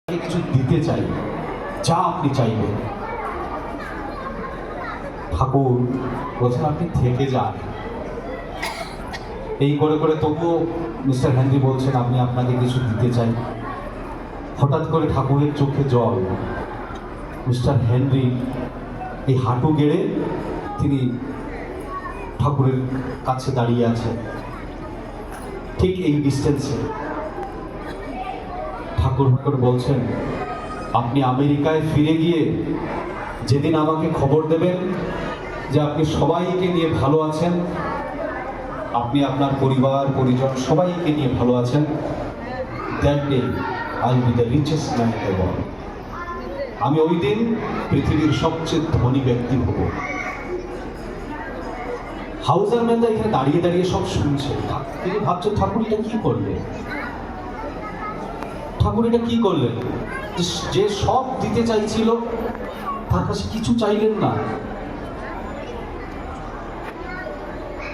কিছু দিতে চাই, যা আপনি চাইবেন। ঠাকুর বলছেন আপনি থেকে যান। এই করে করে তবুও মিস্টার হেনরি বলছেন আমি আপনাকে কিছু দিতে চাই। হঠাৎ করে ঠাকুরের চোখে জল। মিস্টার হেনরি এই হাঁটু গেড়ে তিনি ঠাকুরের কাছে দাঁড়িয়ে আছেন, ঠিক এই ডিস্টেন্সে। ঠাকুর বলছেন আপনি আমেরিকায় ফিরে গিয়ে যেদিন আমাকে খবর দেবেন যে আপনি সবাইকে নিয়ে ভালো আছেন, আপনি আপনার পরিবার পরিজন সবাইকে নিয়ে ভালো আছেন, that day I will be the richest man in the world. আমি ওই দিন পৃথিবীর সবচেয়ে ধনী ব্যক্তি হব। হাউজার ম্যানদা এখানে দাঁড়িয়ে দাঁড়িয়ে সব শুনছে। তিনি ভাবছেন ঠাকুর এটা কি করলে, ঠাকুর এটা কি করলেন? যে সব দিতে চাইছিল তার কাছে কিছু চাইলেন না।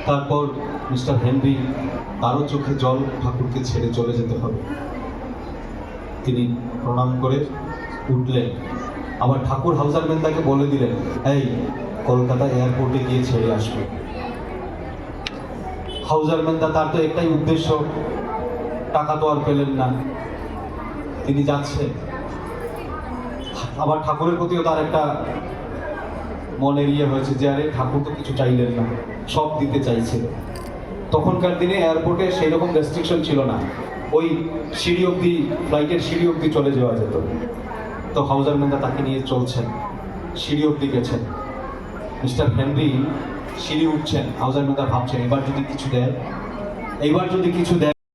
তারপর মিস্টার হেনরি, তারও চোখে জল, ঠাকুরকে ছেড়ে চলে যেতে হবে। তিনি প্রণাম করে উঠলেন। আবার ঠাকুর হাউজার ম্যানদাকে বলে দিলেন এই কলকাতা এয়ারপোর্টে গিয়ে ছেড়ে আসবে। হাউজার ম্যানদা, তার তো একটাই উদ্দেশ্য, টাকা তো আর পেলেন না, তিনি যাচ্ছেন। আবার ঠাকুরের প্রতিও তার একটা মনের ইয়ে হয়েছে যে আরে ঠাকুর তো কিছু চাইলেন না, সব দিতে চাইছিল। তখনকার দিনে এয়ারপোর্টে সেই রকম রেস্ট্রিকশন ছিল না, ওই সিঁড়ি অব্দি, ফ্লাইটের সিঁড়ি অব্দি চলে যাওয়া যেত। তো হাউজার ম্যানদা তাকে নিয়ে চলছেন, সিঁড়ি অব্দি গেছেন। মিস্টার হেনরি সিঁড়ি উঠছেন, হাউজার ম্যানদা ভাবছেন এবার যদি কিছু দেয়, এইবার যদি কিছু দেয়